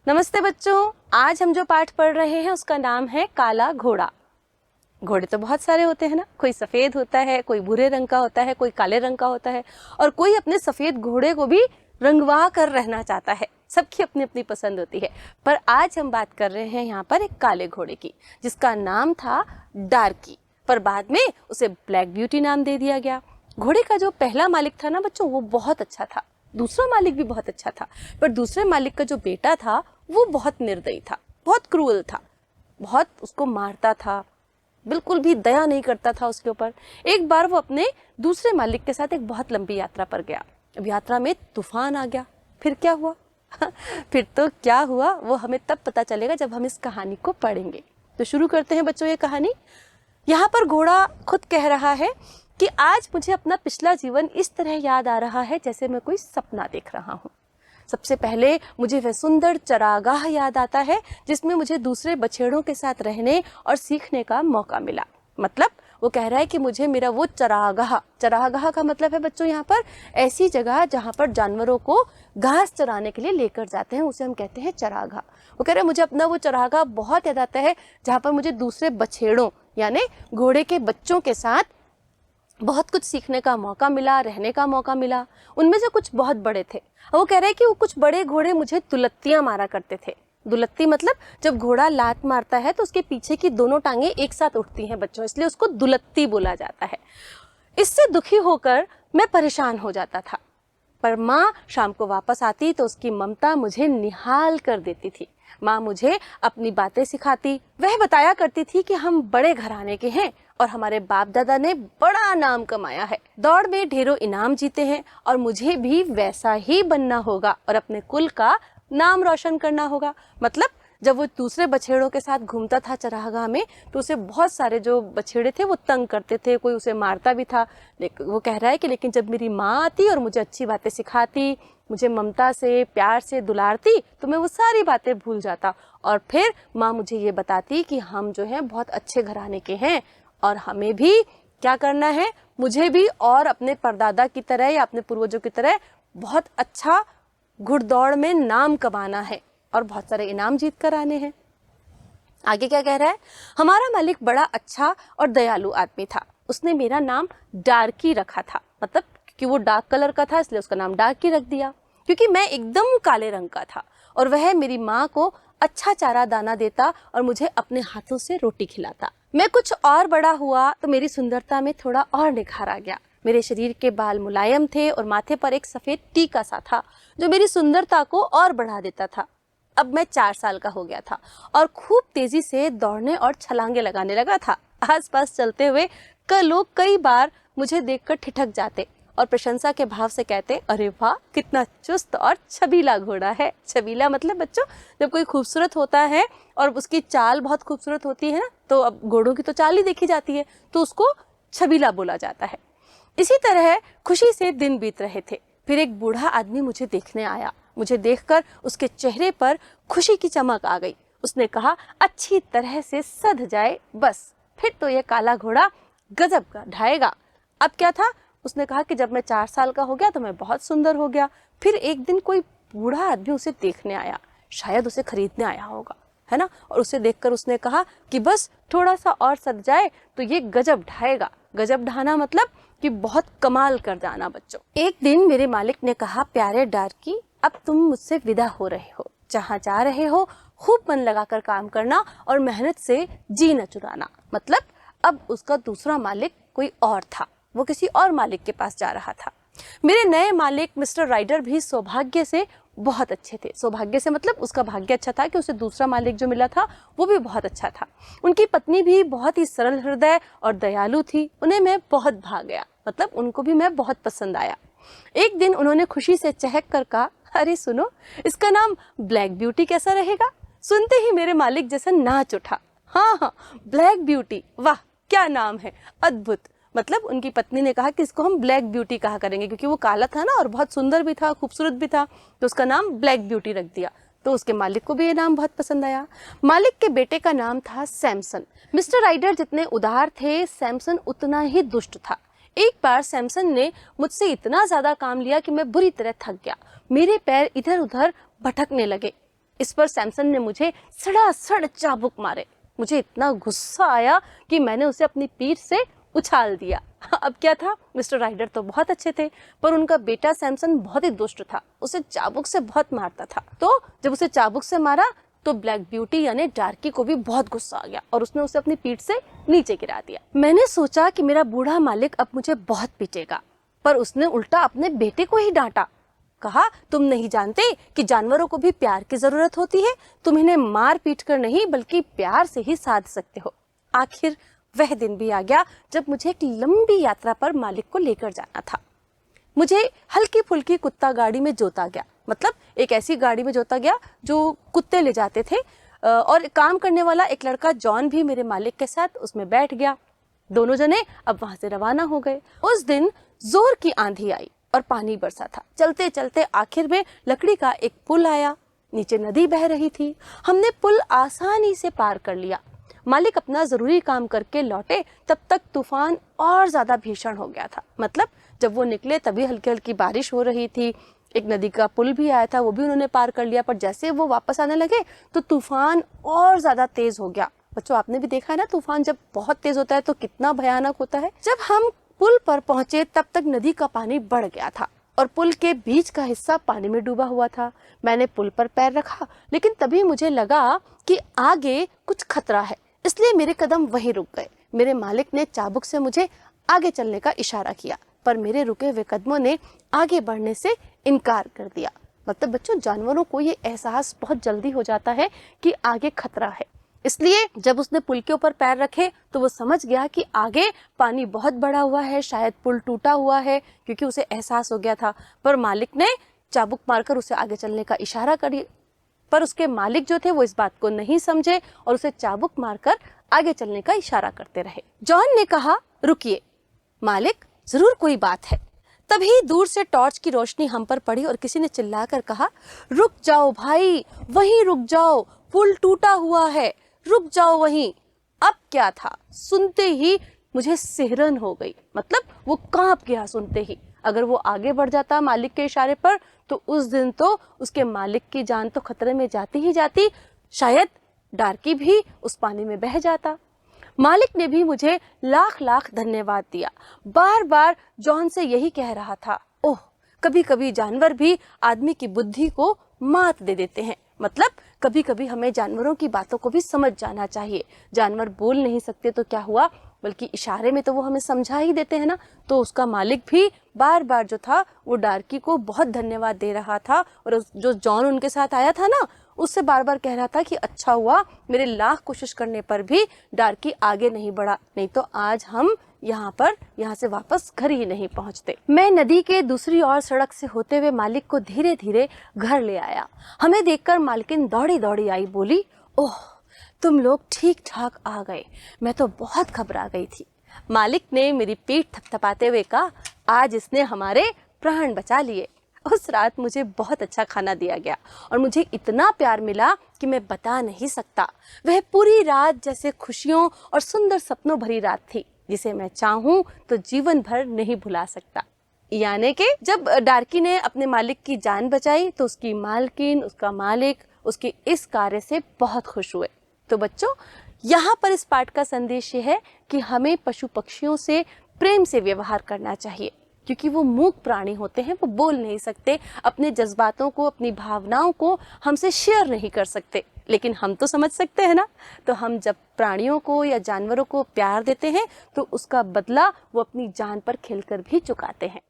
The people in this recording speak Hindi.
नमस्ते बच्चों, आज हम जो पाठ पढ़ रहे हैं उसका नाम है काला घोड़ा। घोड़े तो बहुत सारे होते हैं ना, कोई सफेद होता है, कोई भूरे रंग का होता है, कोई काले रंग का होता है और कोई अपने सफेद घोड़े को भी रंगवा कर रहना चाहता है। सबकी अपनी अपनी पसंद होती है, पर आज हम बात कर रहे हैं यहाँ पर एक काले घोड़े की, जिसका नाम था डार्की, पर बाद में उसे ब्लैक ब्यूटी नाम दे दिया गया। घोड़े का जो पहला मालिक था ना बच्चों, वो बहुत अच्छा था, दूसरा मालिक भी बहुत अच्छा था, पर दूसरे मालिक का जो बेटा था वो बहुत निर्दयी था, बहुत क्रूअल था, बहुत उसको मारता था, बिल्कुल भी दया नहीं करता था उसके ऊपर। एक बार वो अपने दूसरे मालिक के साथ एक बहुत लंबी यात्रा पर गया। अब यात्रा में तूफान आ गया। फिर क्या हुआ? फिर तो क्या हुआ वो हमें तब पता चलेगा जब हम इस कहानी को पढ़ेंगे। तो शुरू करते हैं बच्चों ये कहानी। यहाँ पर घोड़ा खुद कह रहा है कि आज मुझे अपना पिछला जीवन इस तरह याद आ रहा है जैसे मैं कोई सपना देख रहा हूँ। सबसे पहले मुझे वह सुंदर चरागाह याद आता है जिसमें मुझे दूसरे बछेड़ों के साथ रहने और सीखने का मौका मिला। मतलब वो कह रहा है कि मुझे मेरा वो चरागाह का मतलब है बच्चों यहाँ पर ऐसी जगह जहाँ पर जानवरों को घास चराने के लिए लेकर जाते हैं, उसे हम कहते हैं चरागाह। वो कह रहे हैं मुझे अपना वो चरागाह बहुत याद आता है जहाँ पर मुझे दूसरे बछेड़ों यानी घोड़े के बच्चों के साथ बहुत कुछ सीखने का मौका मिला, रहने का मौका मिला। उनमें से कुछ बहुत बड़े थे। वो कह रहे हैं कि वो कुछ बड़े घोड़े मुझे दुलत्तियां मारा करते थे। दुलत्ती मतलब जब घोड़ा लात मारता है तो उसके पीछे की दोनों टांगे एक साथ उठती हैं बच्चों, इसलिए उसको दुलत्ती बोला जाता है। इससे दुखी होकर मैं परेशान हो जाता था, पर माँ शाम को वापस आती तो उसकी ममता मुझे निहाल कर देती थी। माँ मुझे अपनी बातें सिखाती। वह बताया करती थी कि हम बड़े घराने के हैं और हमारे बाप दादा ने बड़ा नाम कमाया है, दौड़ में ढेरों इनाम जीते हैं और मुझे भी वैसा ही बनना होगा और अपने कुल का नाम रोशन करना होगा। मतलब जब वो दूसरे बछेड़ों के साथ घूमता था चरागाह में तो उसे बहुत सारे जो बछेड़े थे वो तंग करते थे, कोई उसे मारता भी था। लेकिन वो कह रहा है कि लेकिन जब मेरी माँ आती और मुझे अच्छी बातें सिखाती, मुझे ममता से प्यार से दुलारती, तो मैं वो सारी बातें भूल जाता और फिर माँ मुझे ये बताती कि हम जो है बहुत अच्छे घराने के हैं और हमें भी क्या करना है, मुझे भी और अपने परदादा की तरह या अपने पूर्वजों की तरह बहुत अच्छा घुड़दौड़ में नाम कमाना है और बहुत सारे इनाम जीत कर आने हैं। आगे क्या कह रहा है? हमारा मालिक बड़ा अच्छा और दयालु आदमी था। उसने मेरा नाम डार्की रखा था, मतलब कि वो डार्क कलर का था इसलिए उसका नाम डार्की रख दिया, क्योंकि मैं एकदम काले रंग का था और वह मेरी माँ को अच्छा चारा दाना देता और मुझे अपने हाथों से रोटी खिलाता। मैं कुछ और बड़ा हुआ तो मेरी सुंदरता में थोड़ा और निखार आ गया। मेरे शरीर के बाल मुलायम थे और माथे पर एक सफेद टीका सा था जो मेरी सुंदरता को और बढ़ा देता था। अब मैं 4 साल का हो गया था और खूब तेजी से दौड़ने और छलांगे लगाने लगा था। आसपास चलते हुए लोग कई बार मुझे देखकर ठिठक जाते और प्रशंसा के भाव से कहते, अरे वाह कितना चुस्त और छबीला घोड़ा है। छबीला मतलब बच्चों जब कोई खूबसूरत होता है और उसकी चाल बहुत खूबसूरत होती है ना, तो अब घोड़ों की तो चाल ही देखी जाती है, तो उसको छबीला बोला जाता है। इसी तरह खुशी से दिन बीत रहे थे। फिर एक बूढ़ा आदमी मुझे देखने आया। मुझे देखकर उसके चेहरे पर खुशी की चमक आ गई। उसने कहा, अच्छी तरह से सध जाए बस, फिर तो ये काला घोड़ा गजब का ढाएगा। अब क्या था? उसने कहा कि जब मैं 4 साल का हो गया तो मैं बहुत सुंदर हो गया। फिर एक दिन कोई बूढ़ा आदमी उसे देखने आया, शायद उसे खरीदने आया होगा, है ना, और उसे देखकर उसने कहा कि बस थोड़ा सा और सध जाए तो ये गजब ढाएगा। गजब ढाना मतलब कि बहुत कमाल कर जाना बच्चों। एक दिन मेरे मालिक ने कहा, प्यारे डार्की, अब तुम मुझसे विदा हो रहे हो। जहाँ जा रहे हो खूब मन लगाकर काम करना और मेहनत से जी न चुराना। मतलब अब उसका दूसरा मालिक कोई और था, वो किसी और मालिक के पास जा रहा था। मेरे नए मालिक मिस्टर राइडर भी सौभाग्य से बहुत अच्छे थे। सौभाग्य से मतलब उसका भाग्य अच्छा था कि उसे दूसरा मालिक जो मिला था वो भी बहुत अच्छा था। उनकी पत्नी भी बहुत ही सरल हृदय और दयालु थी। उन्हें मैं बहुत भा गया, मतलब उनको भी मैं बहुत पसंद आया। एक दिन उन्होंने खुशी से चहक कर कहा, अरे सुनो, इसका नाम ब्लैक ब्यूटी कैसा रहेगा? सुनते ही मेरे मालिक जैसा नाच उठा। हाँ, ब्लैक ब्यूटी, वाह क्या नाम है, अद्भुत। मतलब उनकी पत्नी ने कहा कि इसको हम ब्लैक ब्यूटी कहा करेंगे, क्योंकि वो काला था ना और बहुत सुंदर भी था, खूबसूरत भी था, तो उसका नाम ब्लैक ब्यूटी रख दिया। तो उसके मालिक को भी ये नाम बहुत पसंद आया। मालिक के बेटे का नाम था सैमसन। मिस्टर राइडर जितने उदार थे, सैमसन उतना ही दुष्ट था। एक बार सैमसन ने मुझसे इतना ज्यादा काम लिया कि मैं बुरी तरह थक गया। मेरे पैर इधर उधर भटकने लगे। इस पर सैमसन ने मुझे सड़ासड़ चाबुक मारे। मुझे इतना गुस्सा आया कि मैंने उसे अपनी पीठ से उछाल दिया। अब क्या था, मिस्टर राइडर तो बहुत अच्छे थे, पर उनका बेटा सैमसन बहुत ही दुष्ट था, उसे चाबुक से बहुत मारता था। तो जब उसे चाबुक से मारा तो ब्लैक ब्यूटी यानी डार्की को भी बहुत गुस्सा आ गया और उसने उसे अपनी पीठ से नीचे गिरा दिया। मैंने सोचा कि मेरा बूढ़ा मालिक अब मुझे बहुत पीटेगा, पर उसने उल्टा अपने बेटे को ही डांटा। कहा, तुम नहीं जानते कि जानवरों को भी प्यार की जरूरत होती है, तुम इन्हें मार पीट कर नहीं बल्कि प्यार से ही साध सकते हो। आखिर वह दिन भी आ गया जब मुझे एक लंबी यात्रा पर मालिक को लेकर जाना था। मुझे हल्की फुल्की कुत्ता गाड़ी में जोता गया, मतलब एक ऐसी गाड़ी में जोता गया जो कुत्ते ले जाते थे, और काम करने वाला एक लड़का जॉन भी मेरे मालिक के साथ उसमें बैठ गया। दोनों जने अब वहां से रवाना हो गए। उस दिन जोर की आंधी आई और पानी बरसा था। चलते चलते आखिर में लकड़ी का एक पुल आया, नीचे नदी बह रही थी। हमने पुल आसानी से पार कर लिया। मालिक अपना जरूरी काम करके लौटे तब तक तूफान और ज्यादा भीषण हो गया था। मतलब जब वो निकले तभी हल्की हल्की बारिश हो रही थी, एक नदी का पुल भी आया था, वो भी उन्होंने पार कर लिया। पर जैसे वो वापस आने लगे तो तूफान और ज्यादा तेज हो गया। बच्चों, आपने भी देखा है ना, तूफान जब बहुत तेज होता है तो कितना भयानक होता है। जब हम पुल पर पहुंचे तब तक नदी का पानी बढ़ गया था और पुल के बीच का हिस्सा पानी में डूबा हुआ था। मैंने पुल पर पैर रखा, लेकिन तभी मुझे लगा कि आगे कुछ खतरा है, इसलिए मेरे कदम वहीं रुक गए। मेरे मालिक ने चाबुक से मुझे आगे चलने का इशारा किया, पर मेरे रुके हुए कदमों ने आगे बढ़ने से इनकार कर दिया। मतलब बच्चों, जानवरों को ये एहसास बहुत जल्दी हो जाता है कि आगे खतरा है, इसलिए जब उसने पुल के ऊपर पैर रखे तो वो समझ गया कि आगे पानी बहुत बड़ा हुआ है, शायद पुल टूटा हुआ है, क्योंकि उसे एहसास हो गया था। पर मालिक ने चाबुक मारकर उसे आगे चलने का इशारा कर, पर उसके मालिक जो थे वो इस बात को नहीं समझे और उसे चाबुक मारकर आगे चलने का इशारा करते रहे। जॉन ने कहा, रुकिए मालिक, जरूर कोई बात है। तभी दूर से टॉर्च की रोशनी हम पर पड़ी और किसी ने चिल्लाकर कहा, रुक जाओ भाई, वहीं रुक जाओ, पुल टूटा हुआ है, रुक जाओ वहीं। अब क्या था, सुनते ही मुझे सिहरन हो गई, मतलब वो कांप गया सुनते ही। अगर वो आगे बढ़ जाता मालिक के इशारे पर तो उस दिन तो उसके मालिक की जान तो खतरे में जाती ही जाती, शायद डार्की भी उस पानी में बह जाता। मालिक ने भी मुझे लाख लाख धन्यवाद दिया, बार बार जॉन से यही कह रहा था, ओह, कभी कभी जानवर भी आदमी की बुद्धि को मात दे देते हैं। मतलब कभी कभी हमें जानवरों की बातों को भी समझ जाना चाहिए। जानवर बोल नहीं सकते तो क्या हुआ, बल्कि इशारे में तो वो हमें समझा ही देते हैं ना। तो उसका मालिक भी बार बार जो था वो डार्की को बहुत धन्यवाद दे रहा था, और जो जॉन उनके साथ आया था ना, उससे बार बार कह रहा था कि अच्छा हुआ मेरे लाख कोशिश करने पर भी डार्की आगे नहीं बढ़ा, नहीं तो आज हम यहाँ से वापस घर ही नहीं पहुँचते। मैं नदी के दूसरी ओर सड़क से होते हुए मालिक को धीरे धीरे घर ले आया। हमें देखकर मालकिन दौड़ी दौड़ी आई, बोली, ओह, तुम लोग ठीक ठाक आ गए, मैं तो बहुत घबरा गई थी। मालिक ने मेरी पीठ थपथपाते हुए कहा, आज इसने हमारे प्राण बचा लिए। उस रात मुझे बहुत अच्छा खाना दिया गया और मुझे इतना प्यार मिला कि मैं बता नहीं सकता। वह पूरी रात जैसे खुशियों और सुंदर सपनों भरी रात थी, जिसे मैं चाहूं तो जीवन भर नहीं भुला सकता। यानी कि जब डार्की ने अपने मालिक की जान बचाई तो उसकी मालकिन, उसका मालिक उसके इस कार्य से बहुत खुश हुए। तो बच्चों, यहाँ पर इस पाठ का संदेश ये है कि हमें पशु पक्षियों से प्रेम से व्यवहार करना चाहिए, क्योंकि वो मूक प्राणी होते हैं, वो बोल नहीं सकते, अपने जज्बातों को, अपनी भावनाओं को हमसे शेयर नहीं कर सकते, लेकिन हम तो समझ सकते हैं ना। तो हम जब प्राणियों को या जानवरों को प्यार देते हैं तो उसका बदला वो अपनी जान पर खिलकर भी चुकाते हैं।